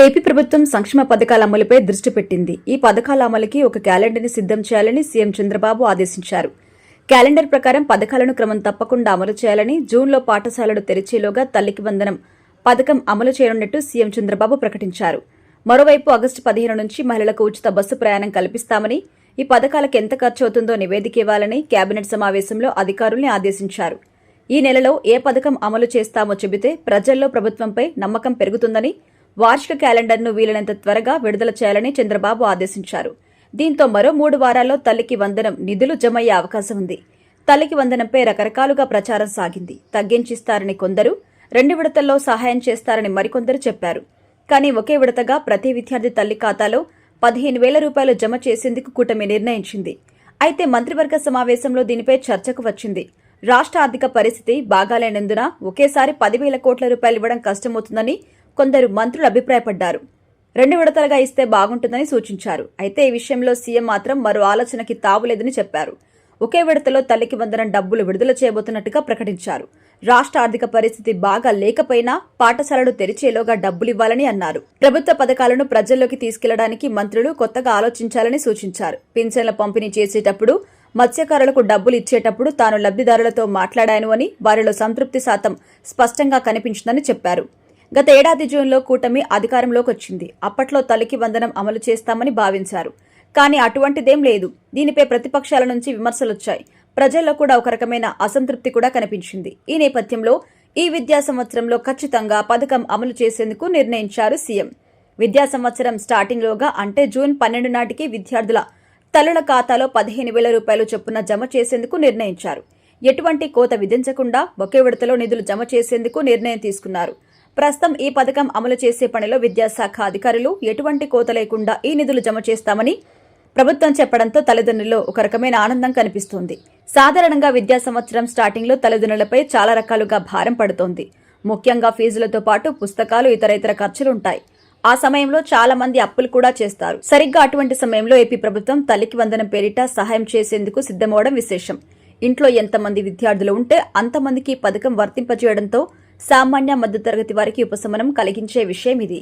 AP ప్రభుత్వం సంక్షేమ పథకాల అమలుపై దృష్టి పెట్టింది. ఈ పథకాల అమలుకి ఒక క్యాలెండర్ని సిద్ధం చేయాలని సీఎం చంద్రబాబు ఆదేశించారు. క్యాలెండర్ ప్రకారం పథకాలను క్రమం తప్పకుండా అమలు చేయాలని, జూన్లో పాఠశాలలు తెరిచేలోగా తల్లికి వందనం పథకం అమలు చేయనున్నట్టు సీఎం చంద్రబాబు ప్రకటించారు. మరోవైపు ఆగస్టు 15 నుంచి మహిళలకు ఉచిత బస్సు ప్రయాణం కల్పిస్తామని, ఈ పథకాలకు ఎంత ఖర్చు అవుతుందో నివేదిక ఇవ్వాలని కేబినెట్ సమావేశంలో అధికారుల్ని ఆదేశించారు. ఈ నెలలో ఏ పథకం అమలు చేస్తామో చెబితే ప్రజల్లో ప్రభుత్వంపై నమ్మకం పెరుగుతుందని, వార్షిక క్యాలెండర్ను వీలైనంత త్వరగా విడుదల చేయాలని చంద్రబాబు ఆదేశించారు. దీంతో మరో 3 వారాల్లో తల్లికి వందనం నిధులు జమయ్యే అవకాశం ఉంది. తల్లికి వందనంపై రకరకాలుగా ప్రచారం సాగింది. తగ్గించిస్తారని కొందరు, 2 విడతల్లో సహాయం చేస్తారని మరికొందరు చెప్పారు. కానీ ఒకే విడతగా ప్రతి విద్యార్థి తల్లి ఖాతాలో 15,000 రూపాయలు జమ చేసేందుకు కూటమి నిర్ణయించింది. అయితే మంత్రివర్గ సమావేశంలో దీనిపై చర్చకు వచ్చింది. రాష్ట్ర ఆర్థిక పరిస్థితి బాగాలేనందున ఒకేసారి 10,000 కోట్ల రూపాయలు ఇవ్వడం కష్టమవుతుందని కొందరు మంత్రులు అభిప్రాయపడ్డారు. 2 విడతలుగా ఇస్తే బాగుంటుందని సూచించారు. అయితే ఈ విషయంలో సీఎం మాత్రం మరో ఆలోచనకి తావులేదని చెప్పారు. ఒకే విడతలో తల్లికి వందనం డబ్బులు విడుదల చేయబోతున్నట్టుగా ప్రకటించారు. రాష్ట్ర ఆర్థిక పరిస్థితి బాగా లేకపోయినా పాఠశాలలు తెరిచేలోగా డబ్బులివ్వాలని అన్నారు. ప్రభుత్వ పథకాలను ప్రజల్లోకి తీసుకెళ్లడానికి మంత్రులు కొత్తగా ఆలోచించాలని సూచించారు. పింఛన్ల పంపిణీ చేసేటప్పుడు, మత్స్యకారులకు డబ్బులు ఇచ్చేటప్పుడు తాను లబ్దిదారులతో మాట్లాడాను అని, వారిలో సంతృప్తి శాతం స్పష్టంగా కనిపించిందని చెప్పారు. గత ఏడాది జూన్లో కూటమి అధికారంలోకి వచ్చింది. అప్పట్లో తల్లికి వందనం అమలు చేస్తామని భావించారు. కానీ అటువంటిదేం లేదు. దీనిపై ప్రతిపక్షాల నుంచి విమర్శలొచ్చాయి. ప్రజల్లో కూడా ఒక రకమైన అసంతృప్తి కూడా కనిపించింది. ఈ నేపథ్యంలో ఈ విద్యా సంవత్సరంలో ఖచ్చితంగా పథకం అమలు చేసేందుకు నిర్ణయించారు సీఎం. విద్యా సంవత్సరం స్టార్టింగ్లోగా అంటే జూన్ 12 నాటికి విద్యార్థుల తల్లుల ఖాతాలో 15,000 రూపాయలు చొప్పున జమ చేసేందుకు నిర్ణయించారు. ఎటువంటి కోత విధించకుండా ఒకే విడతలో నిధులు జమ చేసేందుకు నిర్ణయం తీసుకున్నారు. ప్రస్తుతం ఈ పథకం అమలు చేసే పనిలో విద్యాశాఖ అధికారులు ఎటువంటి కోత లేకుండా ఈ నిధులు జమ చేస్తామని ప్రభుత్వం చెప్పడంతో తల్లిదండ్రుల్లో ఒక రకమైన ఆనందం కనిపిస్తోంది. సాధారణంగా విద్యా సంవత్సరం స్టార్టింగ్లో తల్లిదండ్రులపై చాలా రకాలుగా భారం పడుతోంది. ముఖ్యంగా ఫీజులతో పాటు పుస్తకాలు, ఇతర ఖర్చులుంటాయి. ఆ సమయంలో చాలా మంది అప్పులు కూడా చేస్తారు. సరిగ్గా అటువంటి సమయంలో ఏపీ ప్రభుత్వం తల్లికి వందనం పేరిట సహాయం చేసేందుకు సిద్ధమవడం విశేషం. ఇంట్లో ఎంతమంది విద్యార్థులు ఉంటే అంతమందికి పథకం వర్తింపజేయడంతో సామాన్య మధ్యతరగతి వారికి ఉపశమనం కలిగించే విషయం ఇది.